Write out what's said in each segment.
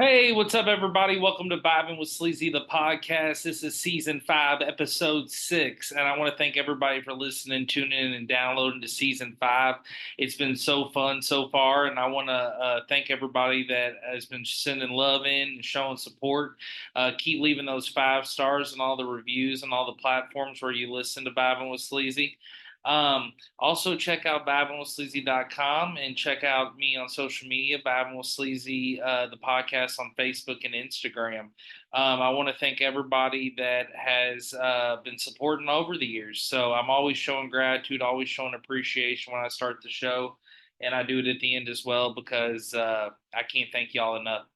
Hey, what's up, everybody? Welcome to Vibing with Sleazy, the podcast. This is season 5, episode 6. And I want to thank everybody for listening, tuning in, and downloading to season 5. It's been so fun so far. And I want to thank everybody that has been sending love in and showing support. Keep leaving those 5 stars and all the reviews and all the platforms where you listen to Vibing with Sleazy. Also, check out vibingwithsleazy.com and check out me on social media, Vibing with Sleazy, the podcast on Facebook and Instagram. I want to thank everybody that has been supporting over the years. So I'm always showing gratitude, always showing appreciation when I start the show. And I do it at the end as well because I can't thank y'all enough.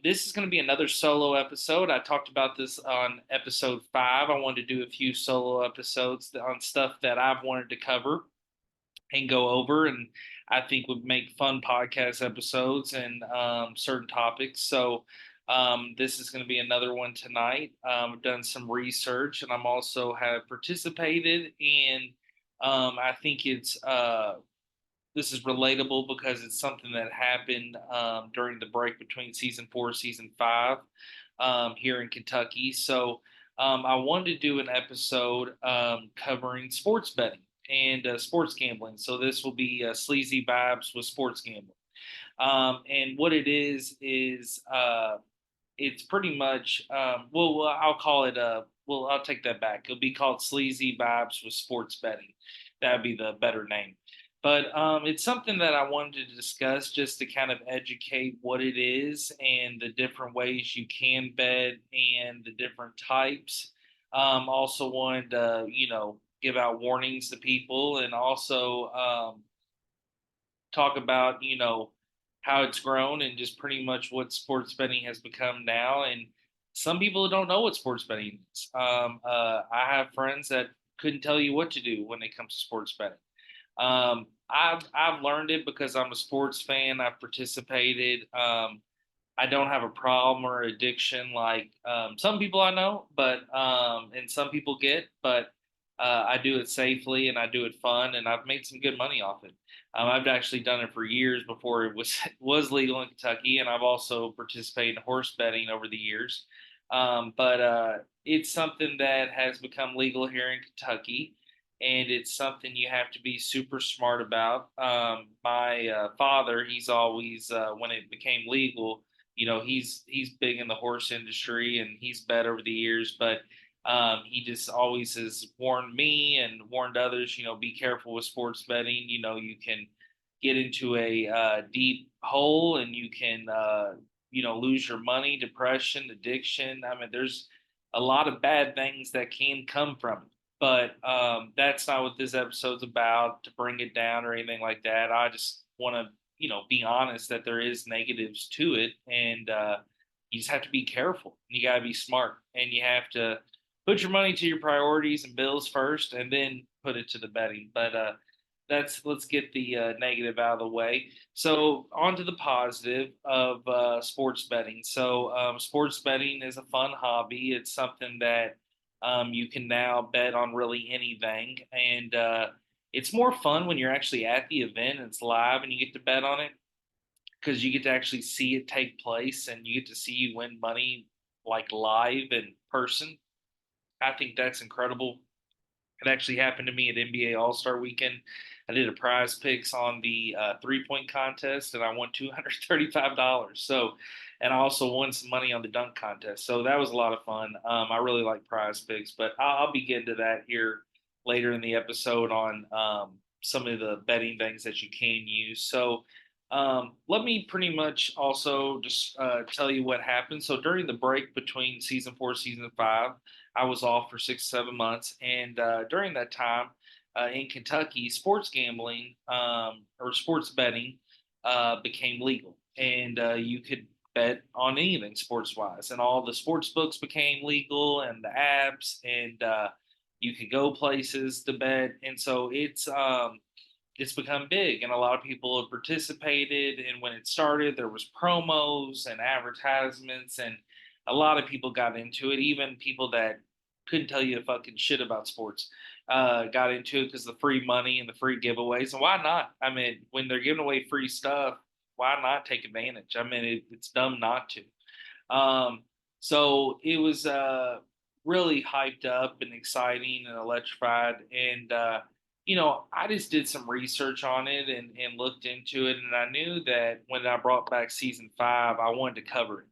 This is going to be another solo episode. I talked about this on episode 5. I wanted to do a few solo episodes on stuff that I've wanted to cover and go over, and I think would make fun podcast episodes and certain topics. So, this is going to be another one tonight. I've done some research, and I'm also have participated in. I think it's this is relatable because it's something that happened during the break between season 4 season 5 here in Kentucky. So I wanted to do an episode covering sports betting and sports gambling. So this will be sleazy vibes with sports gambling. And what it is it's pretty much I'll call it I'll take that back. It'll be called Sleazy Vibes with Sports Betting. That'd be the better name. But it's something that I wanted to discuss just to kind of educate what it is and the different ways you can bet and the different types. Also wanted to, give out warnings to people and also talk about, how it's grown and just pretty much what sports betting has become now. And some people don't know what sports betting is. I have friends that couldn't tell you what to do when it comes to sports betting. I've learned it because I'm a sports fan. I've participated. I don't have a problem or addiction like some people I know, but and some people get, but I do it safely and I do it fun, and I've made some good money off it. I've actually done it for years before it was was legal in Kentucky, and I've also participated in horse betting over the years. But it's something that has become legal here in Kentucky, and it's something you have to be super smart about. My father, he's always when it became legal, he's big in the horse industry and he's bet over the years, but he just always has warned me and warned others, be careful with sports betting. You can get into a deep hole and you can, lose your money, depression, addiction. I mean, there's a lot of bad things that can come from it. But that's not what this episode's about to bring it down or anything like that. I just want to, be honest that there is negatives to it, and you just have to be careful. You got to be smart, and you have to put your money to your priorities and bills first, and then put it to the betting. But that's let's get the negative out of the way. So on to the positive of sports betting. So sports betting is a fun hobby. It's something that you can now bet on really anything, and it's more fun when you're actually at the event and it's live and you get to bet on it because you get to actually see it take place and you get to see you win money like live in person. I think that's incredible. It actually happened to me at NBA All Star Weekend. I did a prize picks on the 3 point contest, and I won $235. So, and I also won some money on the dunk contest. So that was a lot of fun. I really like prize picks, but I'll be getting to that here later in the episode on some of the betting things that you can use. So, let me pretty much also just tell you what happened. So during the break between season 4, season 5, I was off for 6, 7 months, and during that time in Kentucky, sports gambling or sports betting became legal, and you could bet on anything sports wise, and all the sports books became legal, and the apps, and you could go places to bet, and so it's become big and a lot of people have participated, and when it started there was promos and advertisements, and a lot of people got into it, even people that couldn't tell you a fucking shit about sports got into it because the free money and the free giveaways. And why not? I mean, when they're giving away free stuff, why not take advantage? I mean, it's dumb not to. Um, so it was really hyped up and exciting and electrified. And, I just did some research on it and looked into it. And I knew that when I brought back season five, I wanted to cover it.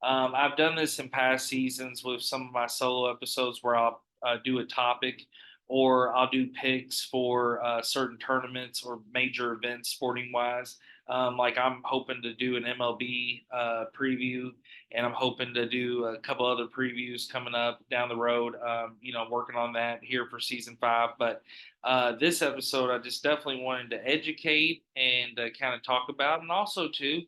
I've done this in past seasons with some of my solo episodes where I'll do a topic or I'll do picks for certain tournaments or major events sporting wise. Like I'm hoping to do an MLB preview, and I'm hoping to do a couple other previews coming up down the road. Working on that here for season five. But this episode, I just definitely wanted to educate and kind of talk about, and also too,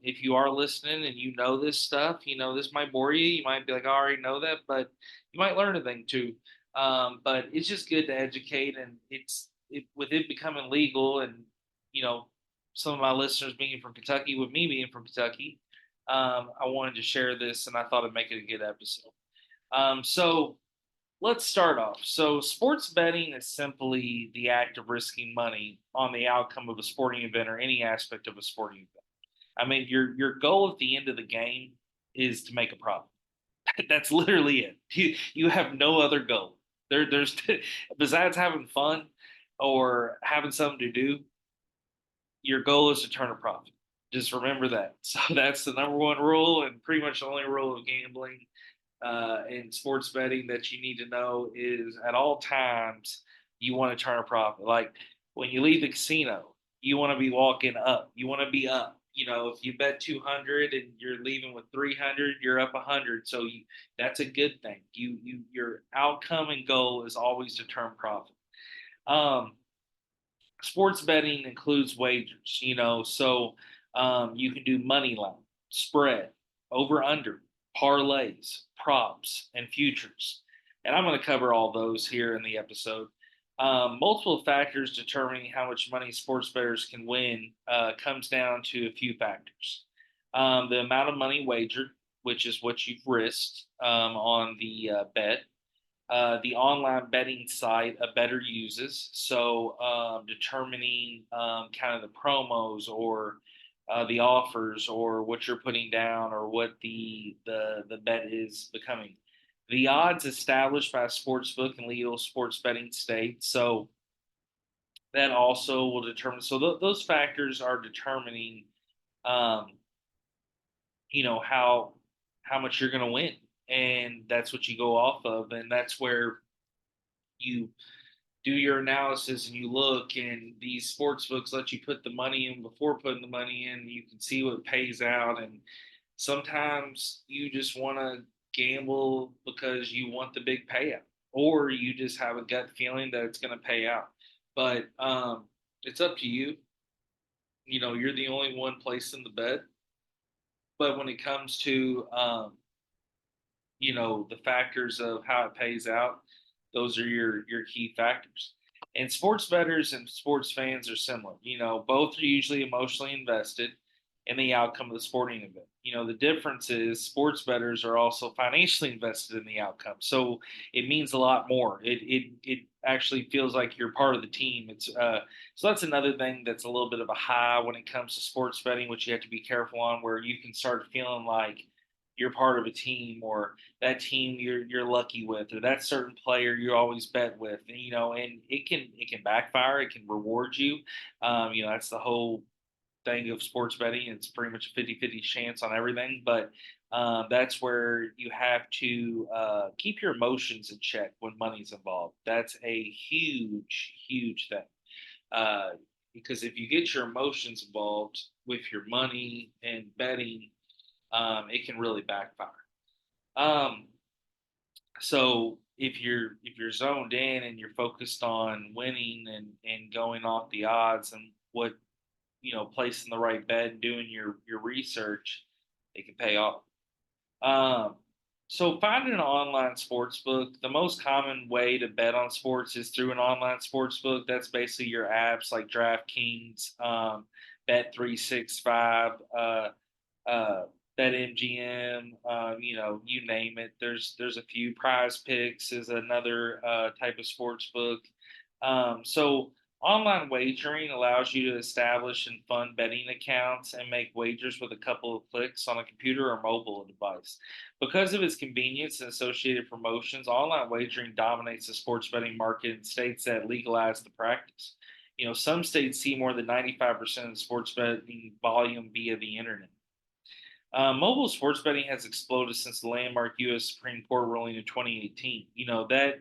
if you are listening and you know this stuff, this might bore you. You might be like, I already know that, but you might learn a thing too. But it's just good to educate, and with it becoming legal, and you know, some of my listeners being from Kentucky, with me being from Kentucky, I wanted to share this, and I thought it'd make it a good episode. So let's start off. So, sports betting is simply the act of risking money on the outcome of a sporting event or any aspect of a sporting event. I mean, your goal at the end of the game is to make a profit. That's literally it. You have no other goal. There's besides having fun or having something to do, your goal is to turn a profit. Just remember that. So that's the number one rule, and pretty much the only rule of gambling in sports betting that you need to know is at all times you want to turn a profit. Like when you leave the casino, you want to be walking up. You want to be up. If you bet 200 and you're leaving with 300, you're up 100. So that's a good thing. Your outcome and goal is always to turn profit. Um, Sports betting includes wagers, so you can do money line, spread, over under, parlays, props, and futures. And I'm going to cover all those here in the episode. Multiple factors determining how much money sports bettors can win comes down to a few factors. The amount of money wagered, which is what you've risked on the bet, the online betting site a bettor uses. So determining kind of the promos or the offers or what you're putting down or what the bet is becoming. The odds established by a sports book and legal sports betting state. So that also will determine. So those factors are determining, um, how much you're going to win, and that's what you go off of, and that's where you do your analysis and you look, and these sports books let you put the money in before putting the money in. You can see what pays out, and sometimes you just want to gamble because you want the big payout, or you just have a gut feeling that it's going to pay out. But it's up to you. You're the only one placing the bet. But when it comes to the factors of how it pays out, those are your key factors. And sports bettors and sports fans are similar. Both are usually emotionally invested in the outcome of the sporting event. The difference is sports bettors are also financially invested in the outcome, so it means a lot more. It actually feels like you're part of the team. It's so that's another thing that's a little bit of a high when it comes to sports betting, which you have to be careful on, where you can start feeling like you're part of a team, or that team you're lucky with, or that certain player you always bet with. And it can backfire. It can reward you. That's the whole thing of sports betting. It's pretty much a 50-50 chance on everything, but that's where you have to keep your emotions in check when money's involved. That's a huge thing. uh, because if you get your emotions involved with your money and betting, it can really backfire. Um, so if you're zoned in and you're focused on winning and going off the odds and what placing the right bet and doing your research, it can pay off. Um, so finding an online sports book, the most common way to bet on sports is through an online sports book. That's basically your apps like DraftKings, Bet365, uh, BetMGM, you name it. There's a few. Prize Picks is another type of sports book. So Online wagering allows you to establish and fund betting accounts and make wagers with a couple of clicks on a computer or mobile device. Because of its convenience and associated promotions, online wagering dominates the sports betting market in states that legalize the practice. Some states see more than 95% of sports betting volume via the internet. Mobile sports betting has exploded since the landmark U.S. Supreme Court ruling in 2018.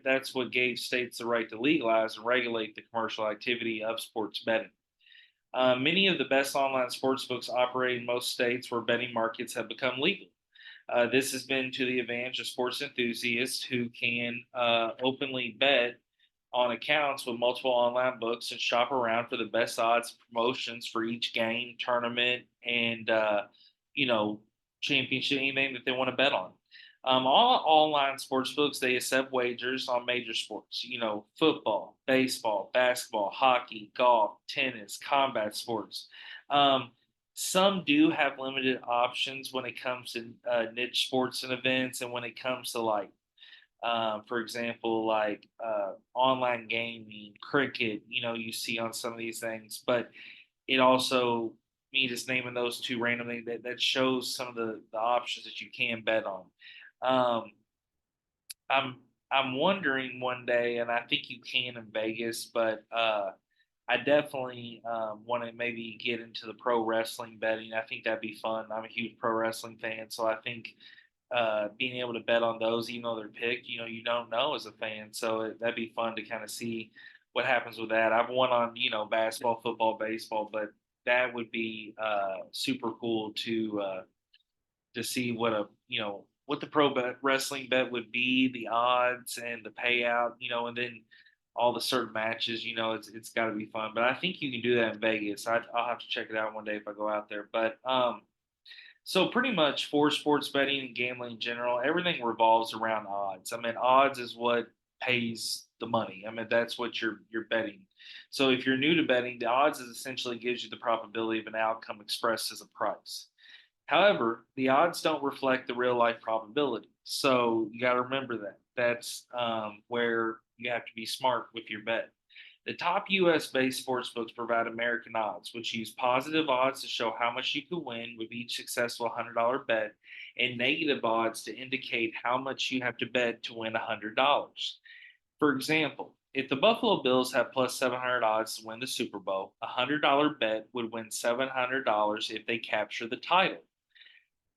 That's what gave states the right to legalize and regulate the commercial activity of sports betting. Many of the best online sports books operate in most states where betting markets have become legal. This has been to the advantage of sports enthusiasts who can openly bet on accounts with multiple online books and shop around for the best odds and promotions for each game, tournament, and you know championship, anything that they want to bet on. All online sports books they accept wagers on major sports. Football, baseball, basketball, hockey, golf, tennis, combat sports. Um, some do have limited options when it comes to niche sports and events, and when it comes to like for example, like online gaming, cricket, you see on some of these things, but it also, me just naming those two randomly, that shows some of the options that you can bet on. Um, I'm I'm wondering one day, and I think you can in Vegas, but I definitely want to maybe get into the pro wrestling betting. I think that'd be fun. I'm a huge pro wrestling fan, so I think being able to bet on those, even though they're picked, you don't know as a fan. So that'd be fun to kind of see what happens with that. I've won on, basketball, football, baseball, but that would be super cool to see what the wrestling bet would be, the odds and the payout, and then all the certain matches. It's got to be fun. But I think you can do that in Vegas. I'll have to check it out one day if I go out there. But so pretty much for sports betting and gambling in general, everything revolves around odds. I mean, odds is what pays the money. I mean, that's what you're betting. So if you're new to betting, the odds is essentially gives you the probability of an outcome expressed as a price. However, the odds don't reflect the real life probability. So you got to remember that. That's where you have to be smart with your bet. The top US based sportsbooks provide American odds, which use positive odds to show how much you could win with each successful $100 bet, and negative odds to indicate how much you have to bet to win $100. For example, if the Buffalo Bills have plus 700 odds to win the Super Bowl, a $100 bet would win $700 if they capture the title.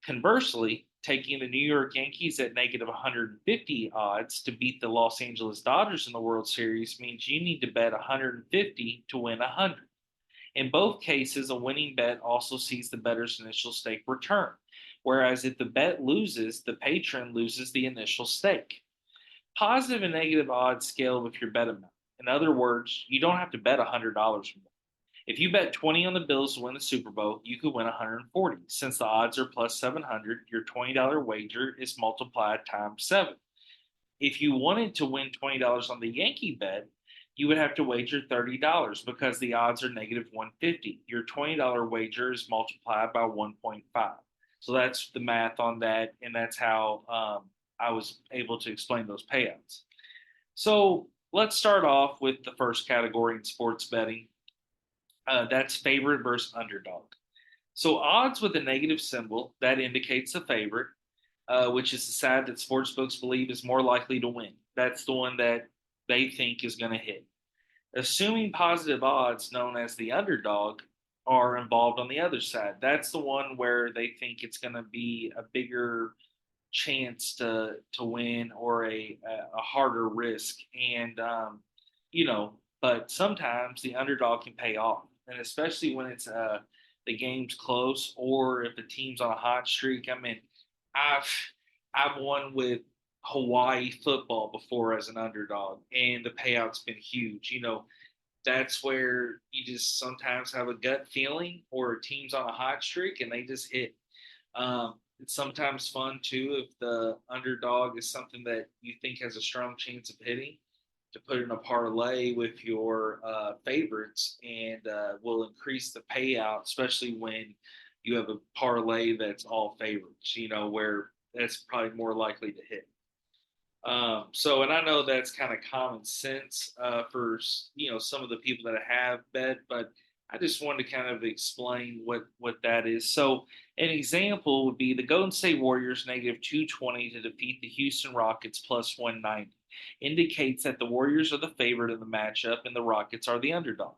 Conversely, taking the New York Yankees at negative 150 odds to beat the Los Angeles Dodgers in the World Series means you need to bet 150 to win 100. In both cases, a winning bet also sees the bettor's initial stake return, whereas if the bet loses, the patron loses the initial stake. Positive and negative odds scale with your bet amount. In other words, you don't have to bet $100 more. If you bet 20 on the Bills to win the Super Bowl, you could win 140. Since the odds are plus 700, your $20 wager is multiplied times 7. If you wanted to win $20 on the Yankee bet, you would have to wager $30 because the odds are negative 150. Your $20 wager is multiplied by 1.5. So that's the math on that, and that's how I was able to explain those payouts. So let's start off with the first category in sports betting. That's favorite versus underdog. So odds with a negative symbol that indicates a favorite, which is the side that sportsbooks believe is more likely to win. That's the one that they think is going to hit. Assuming positive odds, known as the underdog, are involved on the other side. That's the one where they think it's going to be a bigger chance to win or a harder risk. And but sometimes the underdog can pay off, and especially when it's the game's close or if the team's on a hot streak. I mean, I've I've won with Hawaii football before as an underdog, and the payout's been huge. That's where you just sometimes have a gut feeling, or a team's on a hot streak and they just hit. It's sometimes fun too if the underdog is something that you think has a strong chance of hitting, to put in a parlay with your favorites, and will increase the payout, especially when you have a parlay that's all favorites, where that's probably more likely to hit. And I know that's kind of common sense for some of the people that have bet, but I just wanted to kind of explain what that is. So an example would be the Golden State Warriors negative 220 to defeat the Houston Rockets plus 190. Indicates that the Warriors are the favorite in the matchup and the Rockets are the underdog.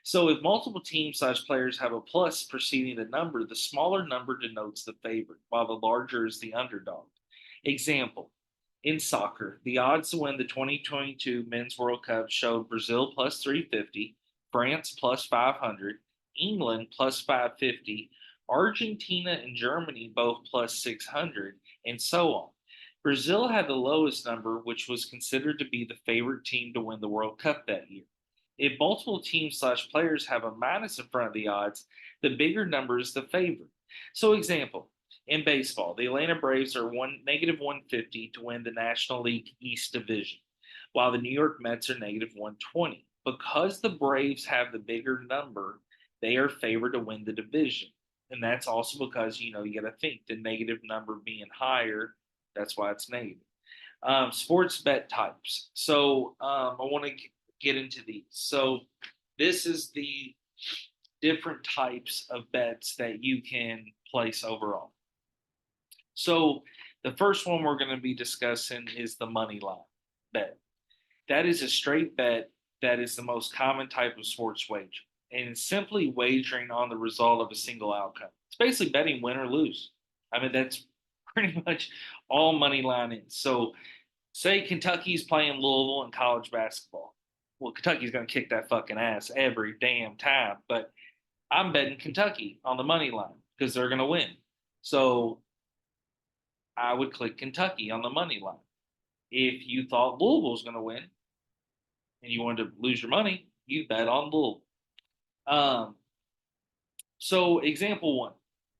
So if multiple team size players have a plus preceding the number, the smaller number denotes the favorite, while the larger is the underdog. Example: in soccer, the odds to win the 2022 Men's World Cup showed Brazil plus 350, France plus 500, England plus 550, Argentina and Germany both plus 600, and so on. Brazil had the lowest number, which was considered to be the favorite team to win the World Cup that year. If multiple teams slash players have a minus in front of the odds, the bigger number is the favorite. So, example: in baseball, the Atlanta Braves are one negative 150 to win the National League East Division, while the New York Mets are negative 120. Because the Braves have the bigger number, they are favored to win the division. And that's also because, you got to think the negative number being higher, that's why it's negative. Sports bet types. So I want to get into these. So this is the different types of bets that you can place overall. So the first one we're going to be discussing is the money line bet. That is a straight bet that is the most common type of sports wager, and it's simply wagering on the result of a single outcome. It's basically betting win or lose. I mean, that's pretty much all money line is. So say Kentucky's playing Louisville in college basketball. Well, Kentucky's going to kick that fucking ass every damn time, but I'm betting Kentucky on the money line because they're going to win. So I would click Kentucky on the money line. If you thought Louisville was going to win and you wanted to lose your money, you bet on Louisville. Um, so, example one,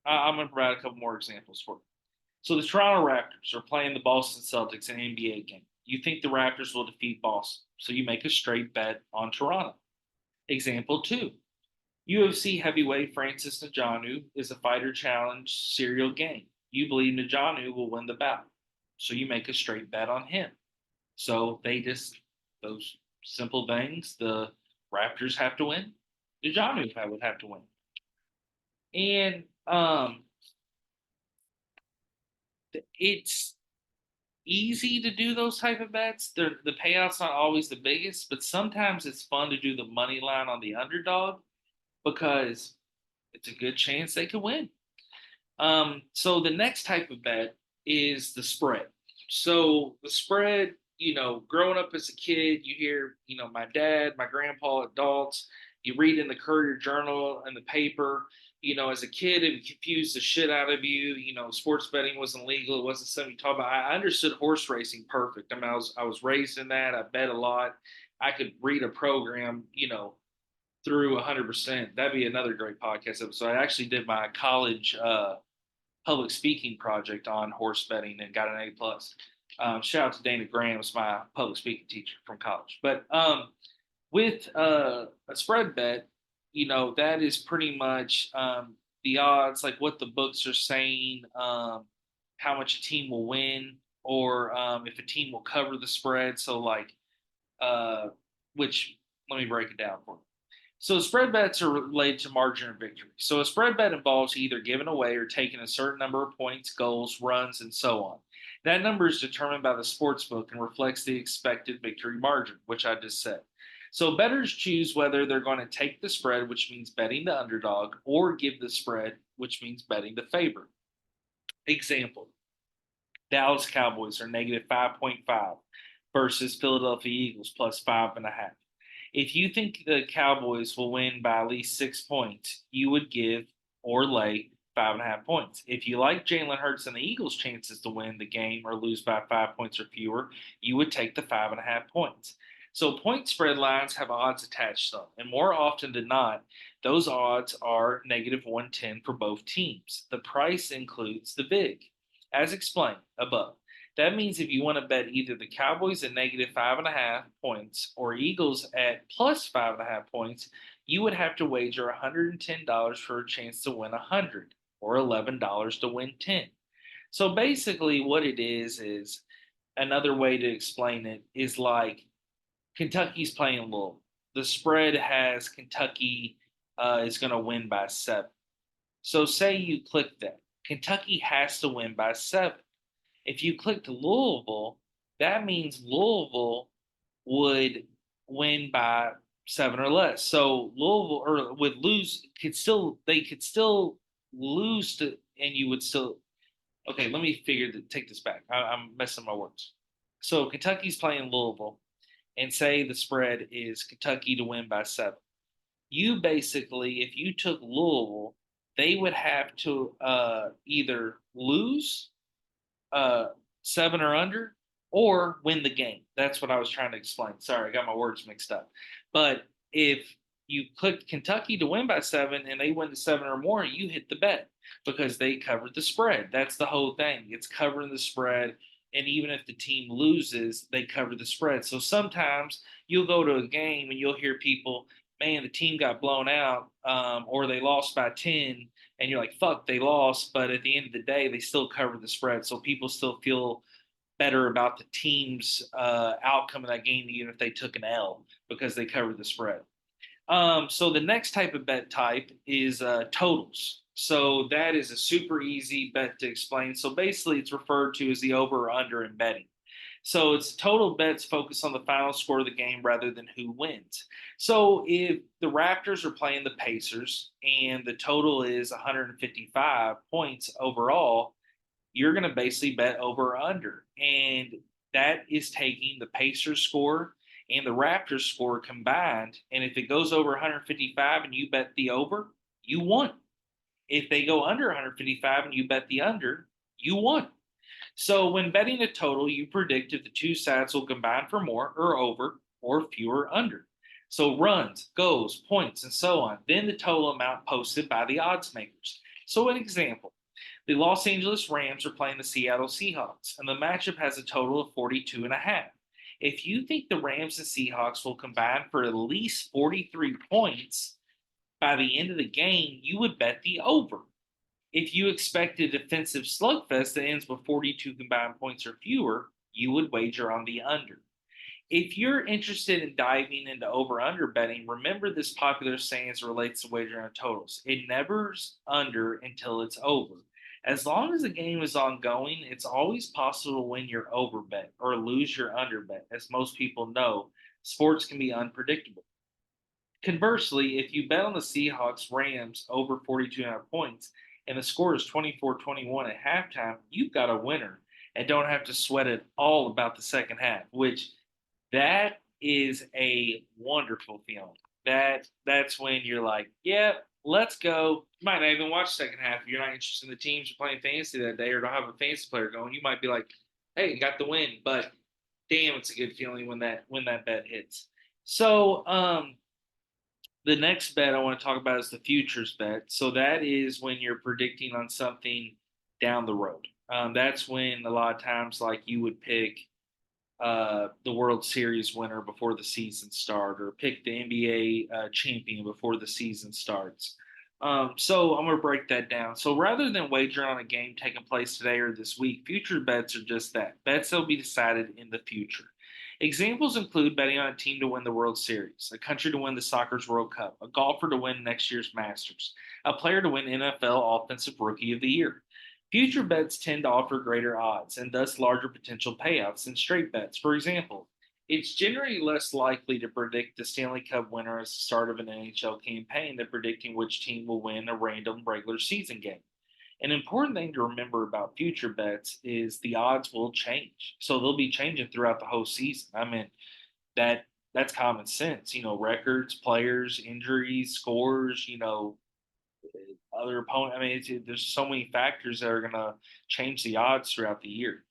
I'm going to provide a couple more examples for you. So, the Toronto Raptors are playing the Boston Celtics in an NBA game. You think the Raptors will defeat Boston, so you make a straight bet on Toronto. Example two, UFC heavyweight Francis Ngannou is a fighter challenge serial game. You believe Ngannou will win the bout, so you make a straight bet on him. So they just those simple things. The Raptors have to win. Ngannou would have to win, and it's easy to do those type of bets. The payout's not always the biggest, but sometimes it's fun to do the money line on the underdog because it's a good chance they could win. So the next type of bet is the spread. So the spread, growing up as a kid, you hear, my dad, my grandpa, adults, you read in the Courier Journal and the paper. As a kid, it confused the shit out of you. Sports betting wasn't legal. It wasn't something you talk about. I understood horse racing perfect. I mean, I was raised in that. I bet a lot. I could read a program, through 100%. That'd be another great podcast episode. I actually did my college public speaking project on horse betting and got an A plus. Shout out to Dana Graham, was my public speaking teacher from college. But with a spread bet, that is pretty much the odds, like what the books are saying, how much a team will win, or if a team will cover the spread. So like, uh, which let me break it down for you. So spread bets are related to margin of victory. So a spread bet involves either giving away or taking a certain number of points, goals, runs, and so on. That number is determined by the sports book and reflects the expected victory margin, which I just said. So bettors choose whether they're going to take the spread, which means betting the underdog, or give the spread, which means betting the favorite. Example: Dallas Cowboys are negative 5.5 versus Philadelphia Eagles plus 5.5. If you think the Cowboys will win by at least 6 points, you would give or lay 5.5 points. If you like Jalen Hurts and the Eagles' chances to win the game or lose by 5 points or fewer, you would take the 5.5 points. So point spread lines have odds attached to them, and more often than not, those odds are negative 110 for both teams. The price includes the VIG, as explained above. That means if you want to bet either the Cowboys at negative 5.5 points or Eagles at plus 5.5 points, you would have to wager $110 for a chance to win 100 or $11 to win 10. So basically, what it is another way to explain it is like Kentucky's playing Louisville. The spread has Kentucky is going to win by 7. So say you click that. Kentucky has to win by 7. If you clicked Louisville, that means Louisville would win by 7 or less. So Louisville or would lose could still they could still lose to and you would still okay, let me take this back. I'm messing my words. So Kentucky's playing Louisville and say the spread is Kentucky to win by 7. You basically, if you took Louisville, they would have to either lose 7 or under or win the game. That's what I was trying to explain. Sorry, I got my words mixed up. But if you clicked Kentucky to win by 7 and they win to 7 or more, you hit the bet because they covered the spread. That's the whole thing. It's covering the spread. And even if the team loses, they cover the spread. So sometimes you'll go to a game and you'll hear people, man, the team got blown out or they lost by 10 and you're like, fuck, they lost. But at the end of the day, they still covered the spread. So people still feel better about the team's outcome of that game, even if they took an L because they covered the spread. So the next type of bet type is totals. So that is a super easy bet to explain. So basically, it's referred to as the over or under in betting. So it's total bets focused on the final score of the game rather than who wins. So if the Raptors are playing the Pacers and the total is 155 points overall, you're going to basically bet over or under. And that is taking the Pacers score and the Raptors score combined. And if it goes over 155 and you bet the over, you won. If they go under 155 and you bet the under, you won. So when betting a total, you predict if the two sides will combine for more or over or fewer under. So runs, goals, points, and so on. Then the total amount posted by the odds makers. So an example, the Los Angeles Rams are playing the Seattle Seahawks, and the matchup has a total of 42 and a half. If you think the Rams and Seahawks will combine for at least 43 points by the end of the game, you would bet the over. If you expect a defensive slugfest that ends with 42 combined points or fewer, you would wager on the under. If you're interested in diving into over under betting, remember this popular saying as it relates to wagering on totals. It never's under until it's over. As long as the game is ongoing, it's always possible to win your over bet or lose your under bet. As most people know, sports can be unpredictable. Conversely, if you bet on the Seahawks Rams over 42.5 points and the score is 24-21 at halftime, you've got a winner and don't have to sweat it all about the second half, which that is a wonderful feeling. That's when you're like, yeah, let's go. You might not even watch the second half if you're not interested in the teams you're playing fantasy that day or don't have a fantasy player going. You might be like, hey, got the win, but damn, it's a good feeling when that bet hits. So the next bet I want to talk about is the futures bet. So that is when you're predicting on something down the road. That's when a lot of times, like you would pick the World Series winner before the season starts, or pick the NBA champion before the season starts. So I'm going to break that down. So rather than wager on a game taking place today or this week, future bets are just that bets that will be decided in the future. Examples include betting on a team to win the World Series, a country to win the Soccer's World Cup, a golfer to win next year's Masters, a player to win NFL Offensive Rookie of the Year. Future bets tend to offer greater odds and thus larger potential payouts than straight bets. For example, it's generally less likely to predict the Stanley Cup winner at the start of an NHL campaign than predicting which team will win a random regular season game. An important thing to remember about future bets is the odds will change. So they'll be changing throughout the whole season. I mean, that's common sense. Records, players, injuries, scores, other opponent. I mean, there's so many factors that are going to change the odds throughout the year.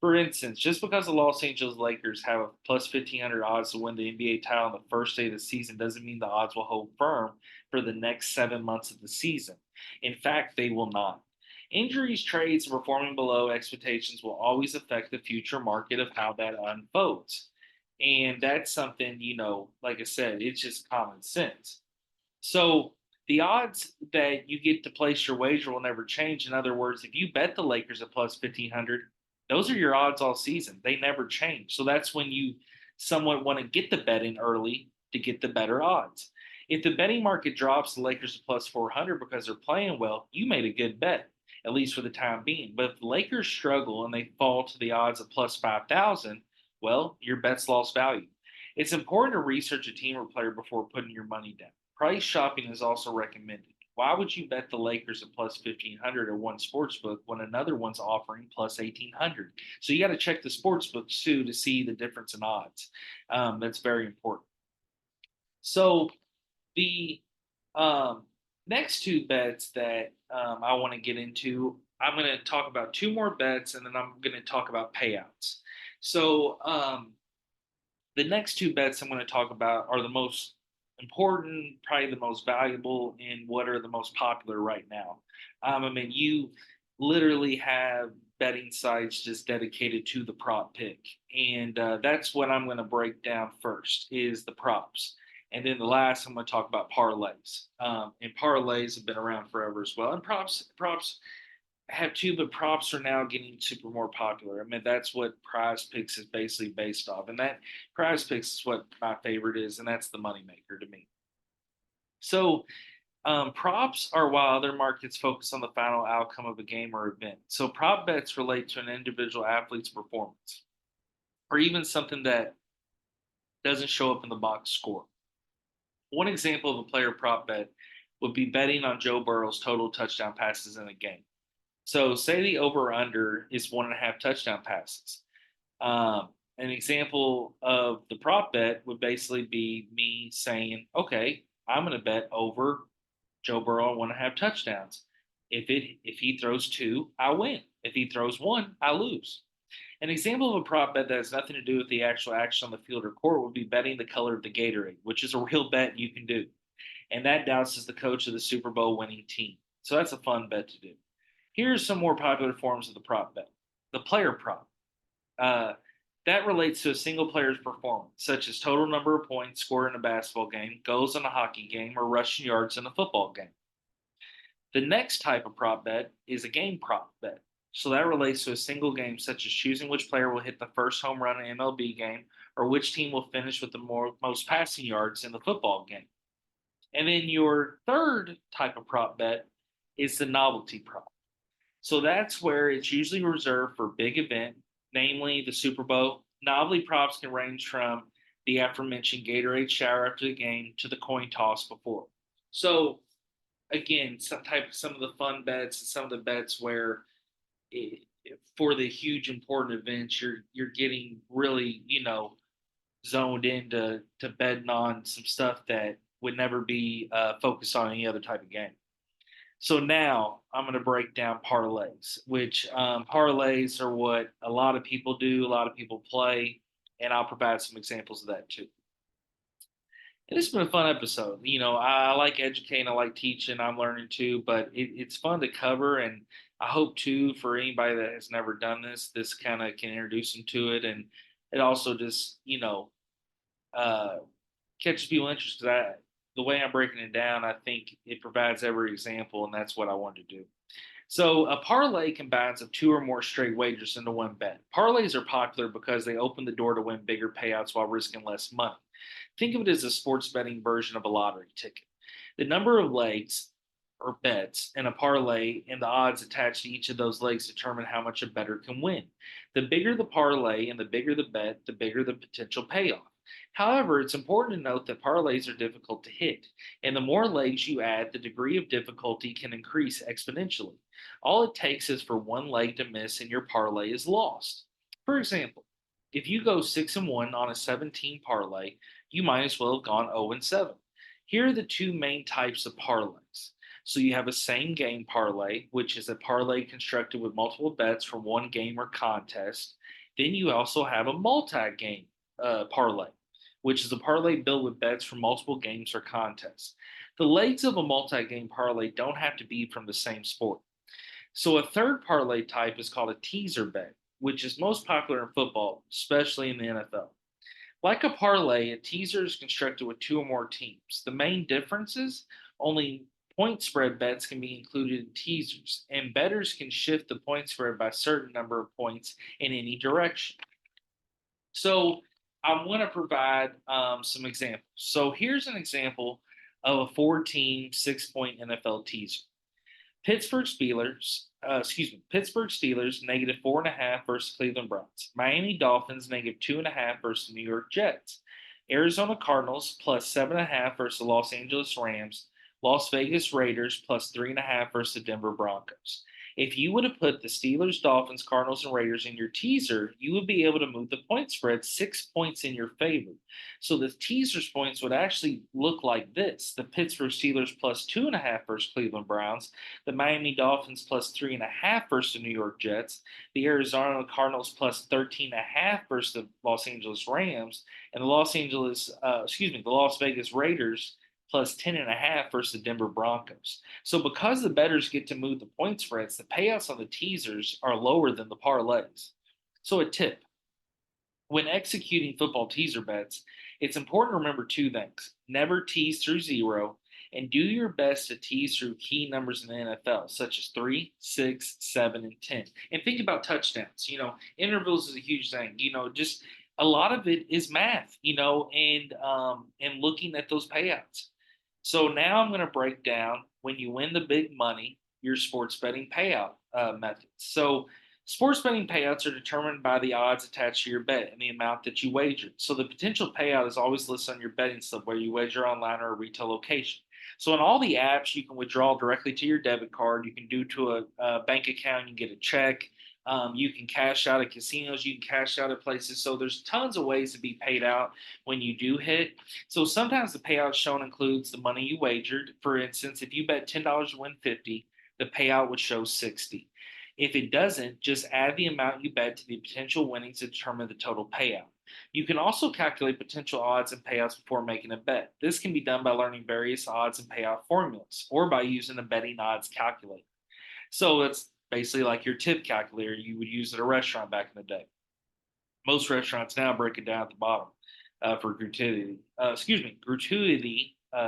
For instance, just because the Los Angeles Lakers have a plus 1,500 odds to win the NBA title on the first day of the season doesn't mean the odds will hold firm for the next 7 months of the season. In fact, they will not. Injuries, trades, and performing below expectations will always affect the future market of how that unfolds. And that's something, like I said, it's just common sense. So the odds that you get to place your wager will never change. In other words, if you bet the Lakers at plus 1,500, Those are your odds all season. They never change. So that's when you somewhat want to get the bet in early to get the better odds. If the betting market drops the Lakers to plus 400 because they're playing well, you made a good bet, at least for the time being. But if the Lakers struggle and they fall to the odds of plus 5,000, well, your bet's lost value. It's important to research a team or player before putting your money down. Price shopping is also recommended. Why would you bet the Lakers at plus 1,500 at one sports book when another one's offering plus 1,800? So you got to check the sports books too to see the difference in odds. That's very important. So the um, next two bets that I want to get into, I'm going to talk about two more bets and then I'm going to talk about payouts. So the next two bets I'm going to talk about are the most important, probably the most valuable, and what are the most popular right now. I mean, you literally have betting sites just dedicated to the prop pick, and that's what I'm going to break down first is the props. And then the last, I'm going to talk about parlays. And parlays have been around forever as well. And props have too, but props are now getting super more popular. I mean, that's what Prize Picks is basically based off, and that Prize Picks is what my favorite is, and that's the moneymaker to me. So, props are while other markets focus on the final outcome of a game or event. So, prop bets relate to an individual athlete's performance, or even something that doesn't show up in the box score. One example of a player prop bet would be betting on Joe Burrow's total touchdown passes in a game. So say the over under is 1.5 touchdown passes. An example of the prop bet would basically be me saying, okay, I'm going to bet over Joe Burrow on 1.5 touchdowns. If he throws two, I win. If he throws one, I lose. An example of a prop bet that has nothing to do with the actual action on the field or court would be betting the color of the Gatorade, which is a real bet you can do. And that douses the coach of the Super Bowl winning team. So that's a fun bet to do. Here's some more popular forms of the prop bet. The player prop. Uh, that relates to a single player's performance, such as total number of points scored in a basketball game, goals in a hockey game, or rushing yards in a football game. The next type of prop bet is a game prop bet. So that relates to a single game, such as choosing which player will hit the first home run in an MLB game, or which team will finish with the most passing yards in the football game. And then your third type of prop bet is the novelty prop. So that's where it's usually reserved for big event, namely the Super Bowl. Novelty props can range from the aforementioned Gatorade shower after the game to the coin toss before. So again, some of the fun bets and some of the bets where it, for the huge important events, you're getting really zoned into to betting on some stuff that would never be focused on any other type of game. So now I'm going to break down parlays, which parlays are what a lot of people do, a lot of people play, and I'll provide some examples of that too. And it's been a fun episode. I like educating, I like teaching, I'm learning too, but it's fun to cover. And I hope too, for anybody that has never done this kind of can introduce them to it. And it also just, uh, catches people interest because the way I'm breaking it down, I think it provides every example, and that's what I wanted to do. So a parlay combines of two or more straight wagers into one bet. Parlays are popular because they open the door to win bigger payouts while risking less money. Think of it as a sports betting version of a lottery ticket. The number of legs or bets in a parlay and the odds attached to each of those legs determine how much a bettor can win. The bigger the parlay and the bigger the bet, the bigger the potential payoff. However, it's important to note that parlays are difficult to hit, and the more legs you add, the degree of difficulty can increase exponentially. All it takes is for one leg to miss and your parlay is lost. For example, if you go 6 and 1 on a 17 parlay, you might as well have gone 0 and 7. Here are the two main types of parlays. So you have a same game parlay, which is a parlay constructed with multiple bets from one game or contest. Then you also have a multi-game parlay, which is a parlay built with bets from multiple games or contests. The legs of a multi-game parlay don't have to be from the same sport. So a third parlay type is called a teaser bet, which is most popular in football, especially in the NFL. Like a parlay, a teaser is constructed with two or more teams. The main difference is only Point spread bets can be included in teasers, and bettors can shift the point spread by a certain number of points in any direction. So I want to provide some examples. So here's an example of a four-team, 6-point NFL teaser. Pittsburgh Steelers negative 4.5 versus Cleveland Browns. Miami Dolphins negative 2.5 versus New York Jets. Arizona Cardinals plus 7.5 versus the Los Angeles Rams. Las Vegas Raiders plus 3.5 versus the Denver Broncos. If you would have put the Steelers, Dolphins, Cardinals, and Raiders in your teaser, you would be able to move the point spread 6 points in your favor. So the teaser's points would actually look like this: the Pittsburgh Steelers plus 2.5 versus Cleveland Browns, the Miami Dolphins plus 3.5 versus the New York Jets, the Arizona Cardinals plus 13.5 versus the Los Angeles Rams, and the Las Vegas Raiders plus 10.5 versus the Denver Broncos. So because the bettors get to move the point spreads, the payouts on the teasers are lower than the parlays. So a tip: when executing football teaser bets, it's important to remember two things: never tease through zero, and do your best to tease through key numbers in the NFL, such as 3, 6, 7, and 10. And think about touchdowns. Intervals is a huge thing. Just a lot of it is math, and looking at those payouts. So now I'm going to break down when you win the big money, your sports betting payout methods. So sports betting payouts are determined by the odds attached to your bet and the amount that you wagered. So the potential payout is always listed on your betting slip, where you wager online or a retail location. So in all the apps, you can withdraw directly to your debit card. You can do to a bank account. You can get a check. You can cash out at casinos. You can cash out at places. So there's tons of ways to be paid out when you do hit. So sometimes the payout shown includes the money you wagered. For instance, if you bet $10 to win 50, the payout would show 60. If it doesn't, just add the amount you bet to the potential winnings to determine the total payout. You can also calculate potential odds and payouts before making a bet. This can be done by learning various odds and payout formulas, or by using a betting odds calculator. So it's basically like your tip calculator you would use at a restaurant back in the day. Most restaurants now break it down at the bottom for gratuity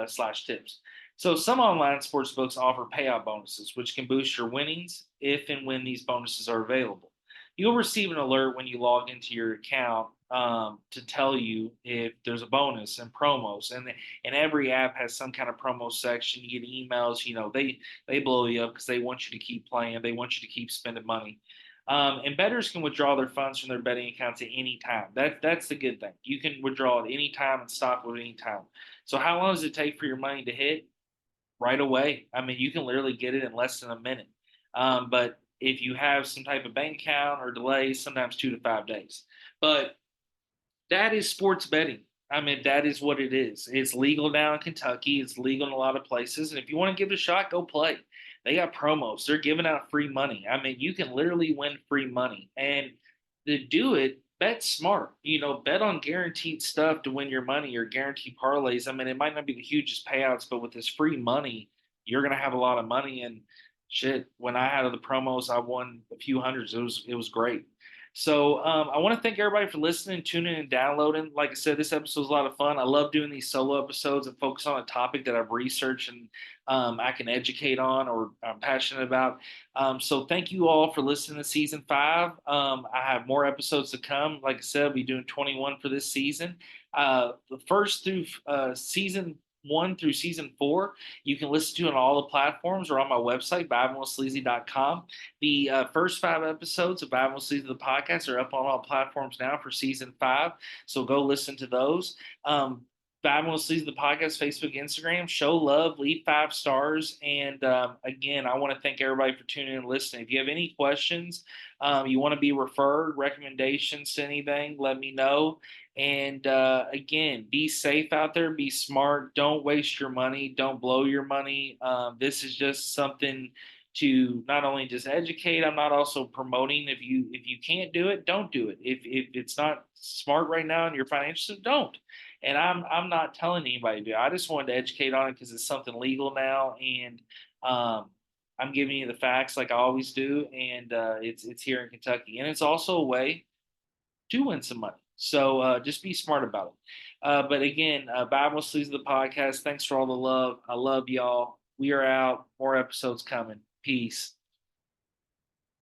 slash tips. So some online sports books offer payout bonuses, which can boost your winnings if and when these bonuses are available. You'll receive an alert when you log into your account to tell you if there's a bonus and promos, and every app has some kind of promo section. You get emails. They blow you up because they want you to keep playing. They want you to keep spending money. And bettors can withdraw their funds from their betting accounts at any time. That's the good thing. You can withdraw at any time and stop at any time. So how long does it take for your money to hit? Right away. I mean, you can literally get it in less than a minute. But if you have some type of bank account or delays, sometimes 2 to 5 days. But that is sports betting. I mean, that is what it is. It's legal now in Kentucky. It's legal in a lot of places. And if you want to give it a shot, go play. They got promos. They're giving out free money. I mean, you can literally win free money. And to do it, bet smart. Bet on guaranteed stuff to win your money, or guaranteed parlays. I mean, it might not be the hugest payouts, but with this free money, you're gonna have a lot of money. And shit, when I had the promos, I won a few hundreds. It was great. So I want to thank everybody for listening, tuning, and downloading. Like I said, this episode was a lot of fun. I love doing these solo episodes and focus on a topic that I've researched and I can educate on, or I'm passionate about. So thank you all for listening to season 5. I have more episodes to come. Like I said, I'll be doing 21 for this season. The first through season 1 through season 4, you can listen to on all the platforms or on my website, vibingwithsleazy.com. The first 5 episodes of Bible Sleezy the podcast are up on all platforms now for season 5. So go listen to those. Bible Sleazy the podcast, Facebook, Instagram. Show love, leave 5 stars. And again, I want to thank everybody for tuning in and listening. If you have any questions, you want to be referred, recommendations to anything, let me know. And again, be safe out there, be smart, don't waste your money, don't blow your money. This is just something to not only just educate. I'm not also promoting. If you can't do it, don't do it. If it's not smart right now in your financial, don't. And I'm not telling anybody to do it. I just wanted to educate on it because it's something legal now, and I'm giving you the facts like I always do. And it's here in Kentucky, and it's also a way to win some money. So just be smart about it. But again, Bible Sleeves the podcast. Thanks for all the love. I love y'all. We are out. More episodes coming. Peace.